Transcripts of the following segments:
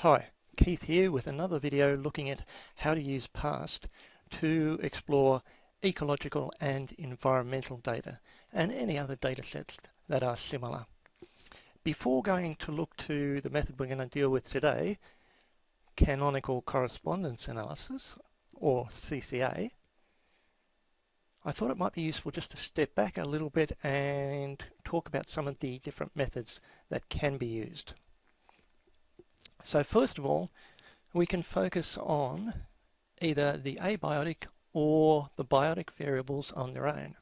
Hi, Keith here with another video looking at how to use PAST to explore ecological and environmental data and any other data sets that are similar. Before going to look to the method we're going to deal with today, Canonical Correspondence Analysis, or CCA, I thought it might be useful just to step back a little bit and talk about some of the different methods that can be used. So first of all, we can focus on either the abiotic or the biotic variables on their own.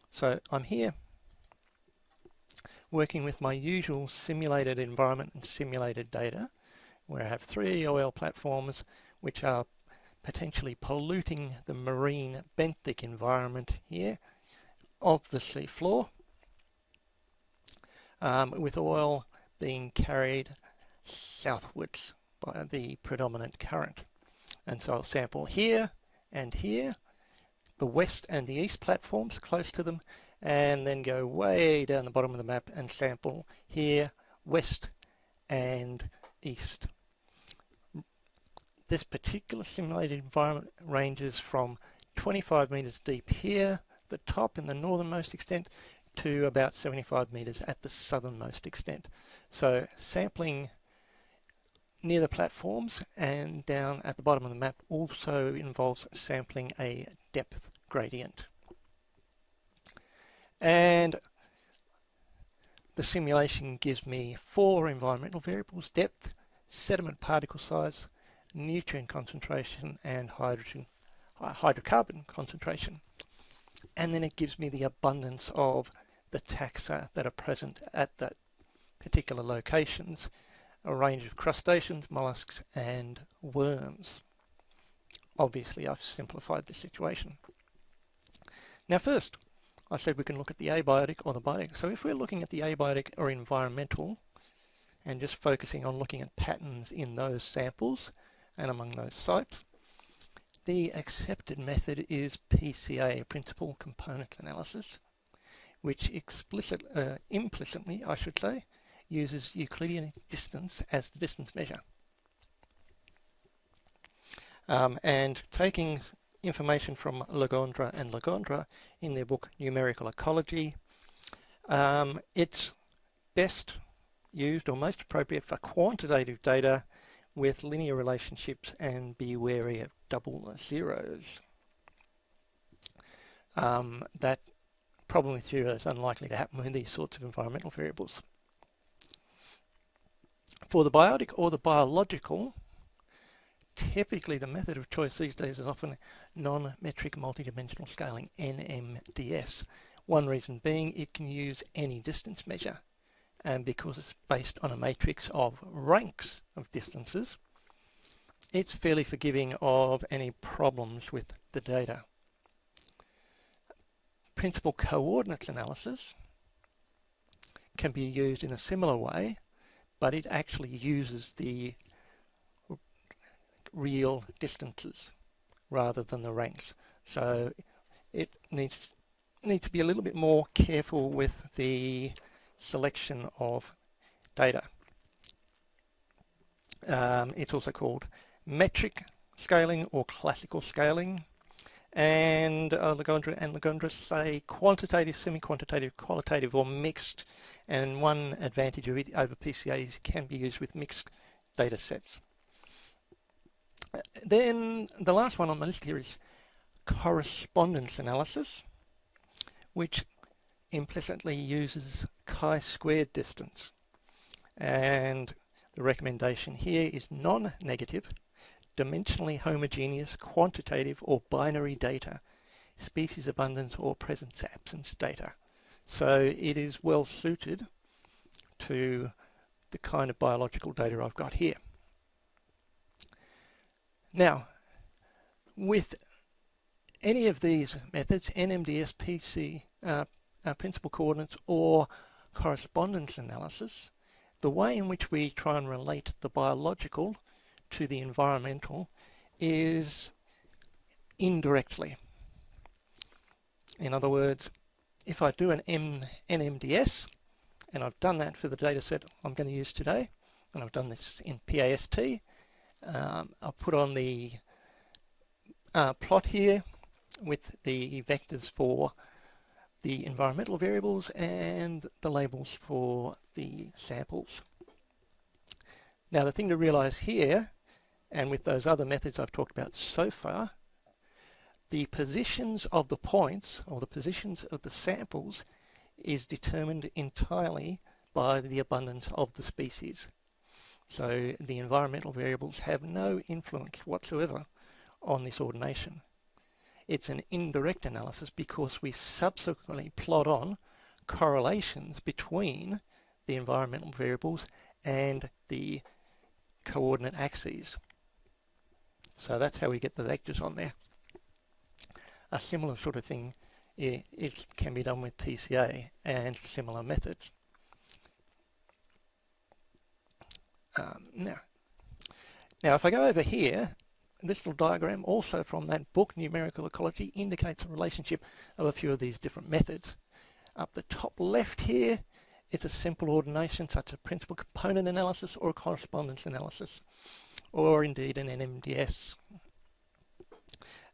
So I'm here working with my usual simulated environment and simulated data, where I have 3 oil platforms which are potentially polluting the marine benthic environment here of the seafloor, with oil being carried southwards by the predominant current. And so I'll sample here and here, the west and the east platforms close to them, and then go way down the bottom of the map and sample here, west and east. This particular simulated environment ranges from 25 meters deep here, the top in the northernmost extent, to about 75 meters at the southernmost extent. So sampling near the platforms and down at the bottom of the map also involves sampling a depth gradient. And the simulation gives me 4 environmental variables: depth, sediment particle size, nutrient concentration, and hydrocarbon concentration. And then it gives me the abundance of the taxa that are present at that particular locations, a range of crustaceans, mollusks, and worms. Obviously, I've simplified the situation. Now first, I said we can look at the abiotic or the biotic. So if we're looking at the abiotic or environmental and just focusing on looking at patterns in those samples and among those sites, the accepted method is PCA, Principal Component Analysis, which implicitly, I should say, uses Euclidean distance as the distance measure. And taking information from Legendre and Legendre in their book Numerical Ecology, it's best used or most appropriate for quantitative data with linear relationships, and be wary of double zeros. That problem with zero is unlikely to happen with these sorts of environmental variables. For the biotic or the biological, typically the method of choice these days is often non-metric multidimensional scaling, NMDS. One reason being it can use any distance measure, and because it's based on a matrix of ranks of distances, it's fairly forgiving of any problems with the data. Principal coordinates analysis can be used in a similar way, but it actually uses the real distances rather than the ranks. So it needs to be a little bit more careful with the selection of data. It's also called metric scaling or classical scaling, and Legendre say quantitative, semi-quantitative, qualitative, or mixed. And one advantage of it over PCA is it can be used with mixed data sets. Then the last one on my list here is correspondence analysis, which implicitly uses chi-squared distance. And the recommendation here is non-negative, dimensionally homogeneous, quantitative or binary data, species abundance or presence absence data. So it is well suited to the kind of biological data I've got here. Now, with any of these methods, NMDS, Principal Coordinates, or correspondence analysis, the way in which we try and relate the biological to the environmental is indirectly. In other words, if I do an NMDS, and I've done that for the data set I'm going to use today, and I've done this in PAST. I'll put on the plot here with the vectors for the environmental variables and the labels for the samples. Now the thing to realise here, and with those other methods I've talked about so far, the positions of the points, or the positions of the samples, is determined entirely by the abundance of the species. So the environmental variables have no influence whatsoever on this ordination. It's an indirect analysis because we subsequently plot on correlations between the environmental variables and the coordinate axes. So that's how we get the vectors on there. A similar sort of thing it can be done with PCA and similar methods. Now if I go over here, this little diagram also from that book, Numerical Ecology, indicates a relationship of a few of these different methods. Up the top left here, it's a simple ordination such as principal component analysis or a correspondence analysis, or indeed an NMDS.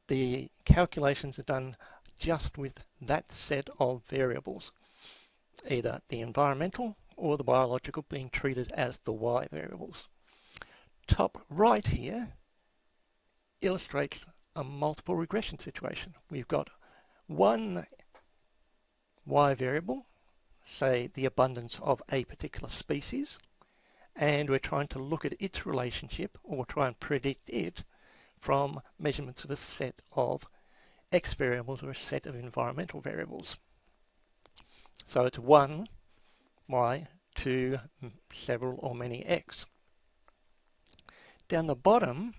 The calculations are done just with that set of variables, either the environmental or the biological being treated as the Y variables. Top right here illustrates a multiple regression situation. We've got one Y variable, say the abundance of a particular species, and we're trying to look at its relationship, or try and predict it, from measurements of a set of X variables or a set of environmental variables. So it's one Y to several or many X. Down the bottom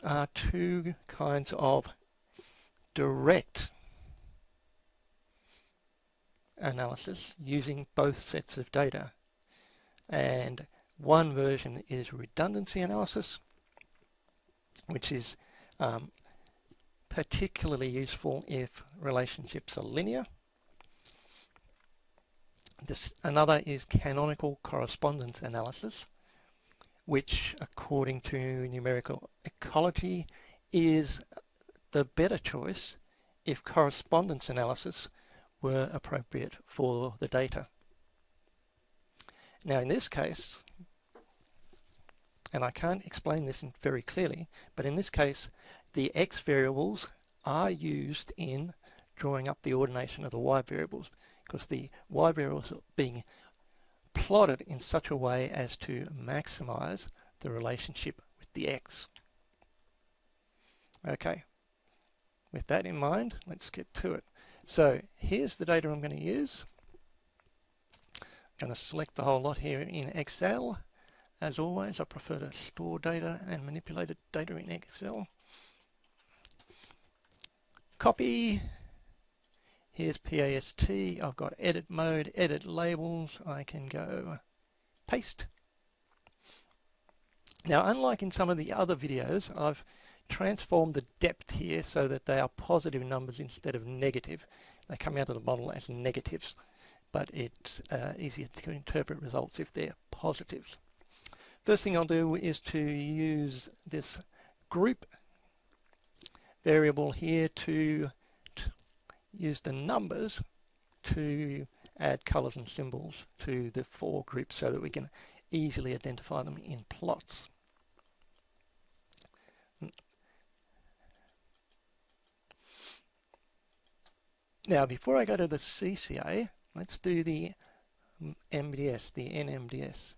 are two kinds of direct analysis using both sets of data. And one version is redundancy analysis, which is particularly useful if relationships are linear. Another is canonical correspondence analysis, which, according to numerical ecology, is the better choice if correspondence analysis were appropriate for the data. Now in this case, and I can't explain this very clearly, but in this case the X variables are used in drawing up the ordination of the Y variables, because the Y variables are being plotted in such a way as to maximize the relationship with the X. Okay, with that in mind, let's get to it. So here's the data I'm going to use. I'm going to select the whole lot here in Excel. As always, I prefer to store data and manipulate data in Excel. Copy. Here's PAST. I've got edit mode, edit labels. I can go paste. Now, unlike in some of the other videos, I've transformed the depth here so that they are positive numbers instead of negative. They come out of the model as negatives, but it's easier to interpret results if they're positives. First thing I'll do is to use this group variable here to use the numbers to add colours and symbols to the four groups so that we can easily identify them in plots. Now, before I go to the CCA, let's do the MDS, the NMDS.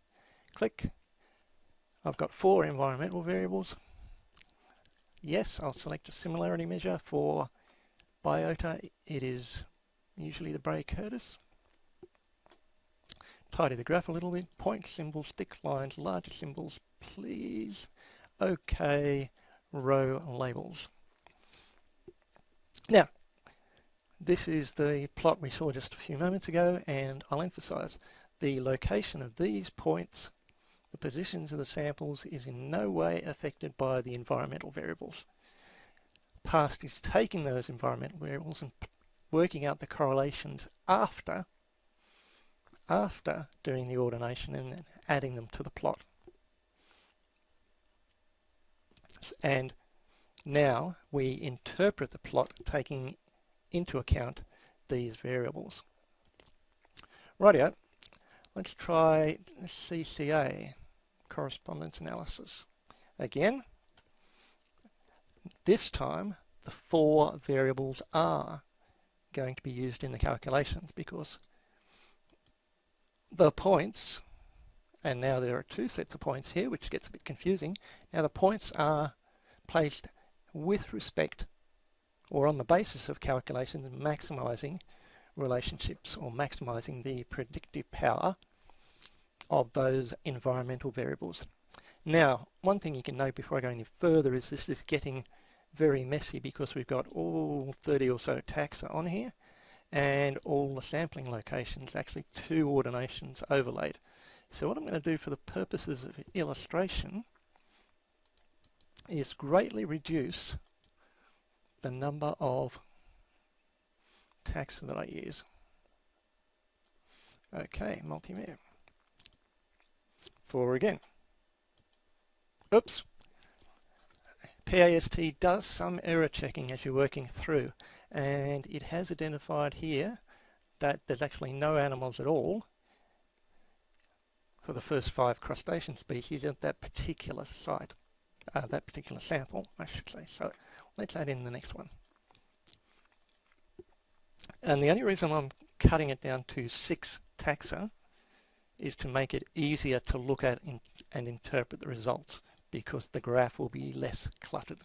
Click. I've got four environmental variables. Yes, I'll select a similarity measure. For biota, it is usually the Bray-Curtis. Tidy the graph a little bit. Point symbols, thick lines, larger symbols, please. OK, row labels. Now, this is the plot we saw just a few moments ago, and I'll emphasize the location of these points, the positions of the samples, is in no way affected by the environmental variables. PAST is taking those environmental variables and working out the correlations after doing the ordination, and adding them to the plot. And now we interpret the plot taking into account these variables. Rightio, let's try CCA, correspondence analysis. Again, this time the 4 variables are going to be used in the calculations because the points, and now there are 2 sets of points here, which gets a bit confusing. Now the points are placed with respect or on the basis of calculations maximising relationships or maximising the predictive power of those environmental variables. Now, one thing you can note before I go any further is this is getting very messy because we've got all 30 or so taxa on here and all the sampling locations, actually 2 ordinations overlaid. So what I'm going to do for the purposes of illustration is greatly reduce the number of taxa that I use. Okay, multimedia. Again. Oops. PAST does some error checking as you're working through, and it has identified here that there's actually no animals at all for the first 5 crustacean species at that particular site, that particular sample, I should say. So let's add in the next one. And the only reason I'm cutting it down to 6 taxa is to make it easier to look at and interpret the results, because the graph will be less cluttered.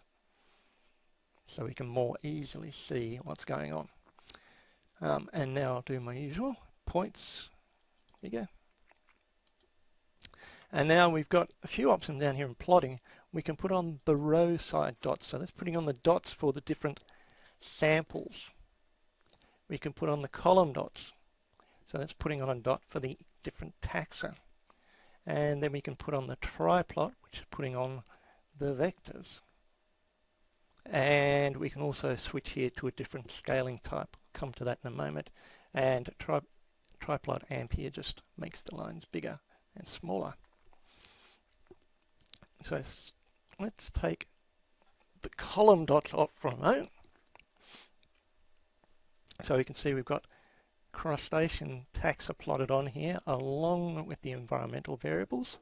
So we can more easily see what's going on. And now I'll do my usual points. There you go. And now we've got a few options down here in plotting. We can put on the row side dots. So that's putting on the dots for the different samples. We can put on the column dots. So that's putting on a dot for the different taxa. And then we can put on the triplot, which is putting on the vectors. And we can also switch here to a different scaling type. Come to that in a moment. And triplot amp here just makes the lines bigger and smaller. So let's take the column dots off for a moment. So we can see we've got crustacean taxa plotted on here along with the environmental variables,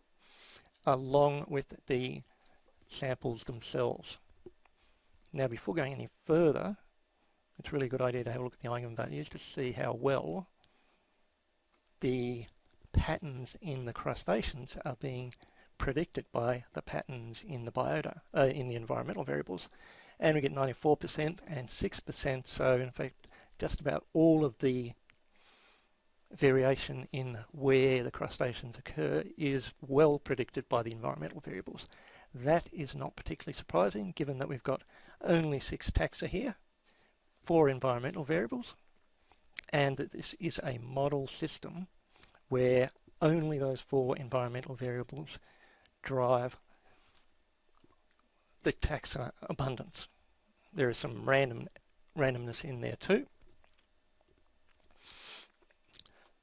along with the samples themselves. Now before going any further, it's a really good idea to have a look at the eigenvalues to see how well the patterns in the crustaceans are being predicted by the patterns in the biota, in the environmental variables. And we get 94% and 6%, so in fact just about all of the variation in where the crustaceans occur is well predicted by the environmental variables. That is not particularly surprising given that we've got only 6 taxa here, 4 environmental variables, and that this is a model system where only those 4 environmental variables drive the taxa abundance. There is some randomness in there too.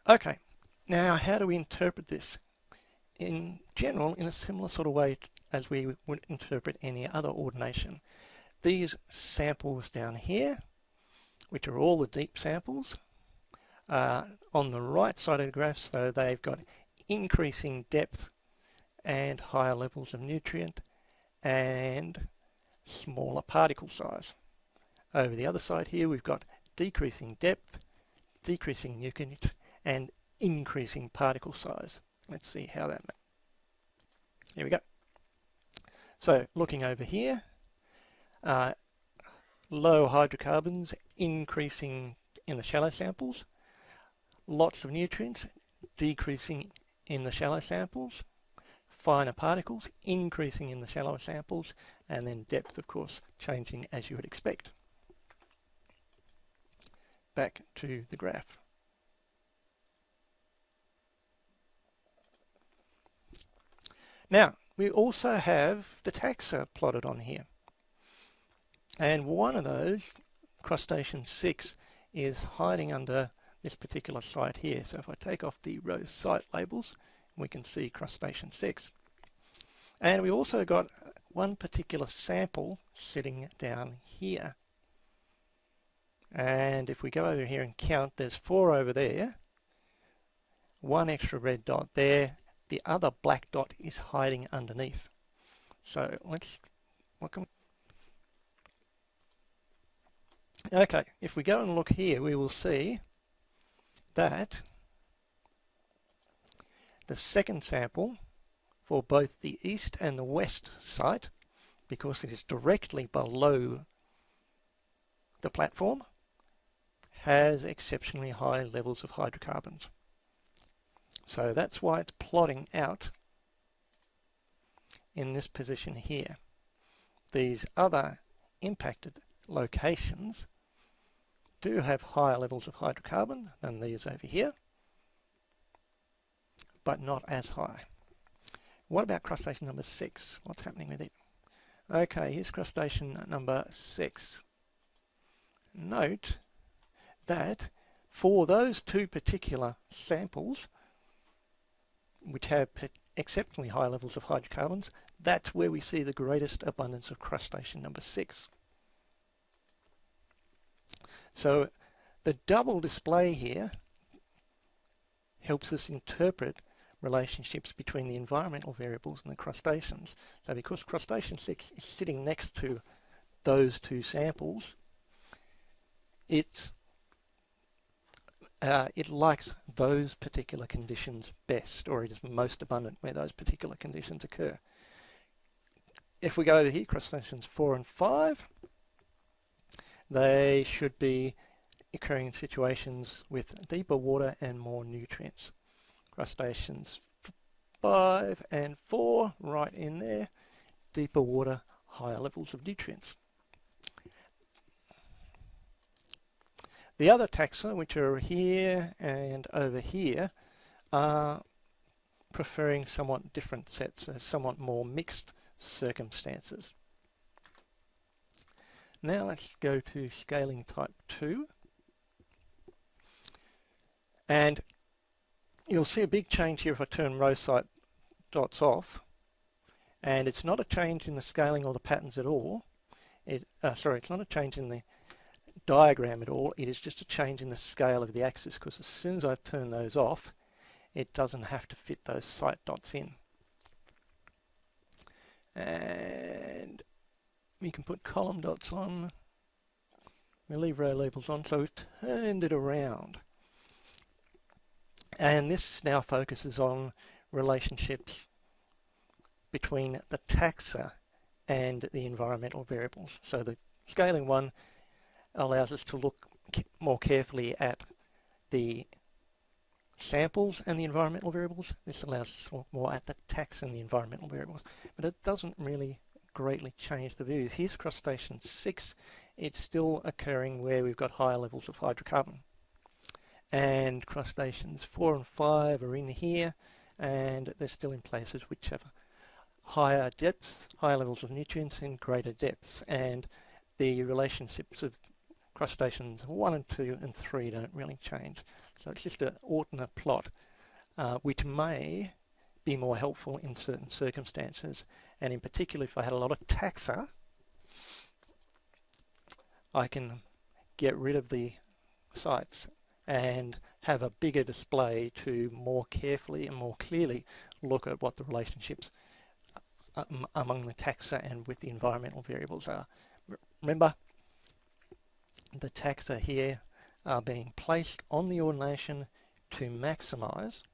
Okay, now how do we interpret this? In general, in a similar sort of way as we would interpret any other ordination. These samples down here, which are all the deep samples, on the right side of the graph, so they've got increasing depth and higher levels of nutrient and smaller particle size. Over the other side here, we've got decreasing depth, decreasing nutrients, and increasing particle size. Let's see how that makes. Here we go. So looking over here, low hydrocarbons increasing in the shallow samples, lots of nutrients decreasing in the shallow samples, finer particles increasing in the shallow samples, and then depth, of course, changing as you would expect. Back to the graph. Now, we also have the taxa plotted on here. And one of those, crustacean 6, is hiding under this particular site here. So if I take off the row site labels, we can see crustacean 6. And we also got one particular sample sitting down here. And if we go over here and count, there's 4 over there, 1 extra red dot there, the other black dot is hiding underneath. So okay, if we go and look here, we will see that the second sample for both the east and the west site, because it is directly below the platform, has exceptionally high levels of hydrocarbons. So that's why it's plotting out in this position here. These other impacted locations do have higher levels of hydrocarbon than these over here, but not as high. What about crustacean number 6? What's happening with it? Okay, here's crustacean number 6. Note that for those 2 particular samples, which have exceptionally high levels of hydrocarbons, that's where we see the greatest abundance of crustacean number 6. So the double display here helps us interpret relationships between the environmental variables and the crustaceans. So because crustacean 6 is sitting next to those 2 samples, it likes those particular conditions best, or it is most abundant where those particular conditions occur. If we go over here, crustaceans 4 and 5, they should be occurring in situations with deeper water and more nutrients. Crustaceans 5 and 4, right in there, deeper water, higher levels of nutrients. The other taxa, which are here and over here, are preferring somewhat different sets, somewhat more mixed circumstances. Now let's go to scaling type 2. And you'll see a big change here if I turn row site dots off. And it's not a change in the scaling or the patterns at all. It's not a change in the diagram at all. It is just a change in the scale of the axis, because as soon as I turn those off, it doesn't have to fit those site dots in. And we can put column dots on. We leave row labels on, so we've turned it around. And this now focuses on relationships between the taxa and the environmental variables. So the scaling one allows us to look more carefully at the samples and the environmental variables. This allows us to look more at the taxa and the environmental variables. But it doesn't really greatly change the views. Here's crustacean 6. It's still occurring where we've got higher levels of hydrocarbon. And crustaceans 4 and 5 are in here, and they're still in places which have higher depths, higher levels of nutrients in greater depths. And the relationships of crustaceans 1 and 2 and 3 don't really change. So it's just an alternate plot, which may be more helpful in certain circumstances. And in particular, if I had a lot of taxa, I can get rid of the sites and have a bigger display to more carefully and more clearly look at what the relationships among the taxa and with the environmental variables are. Remember, the taxa here are being placed on the ordination to maximize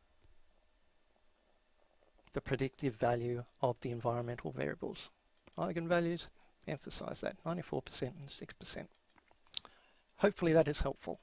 the predictive value of the environmental variables. Eigenvalues, emphasize that, 94% and 6%. Hopefully that is helpful.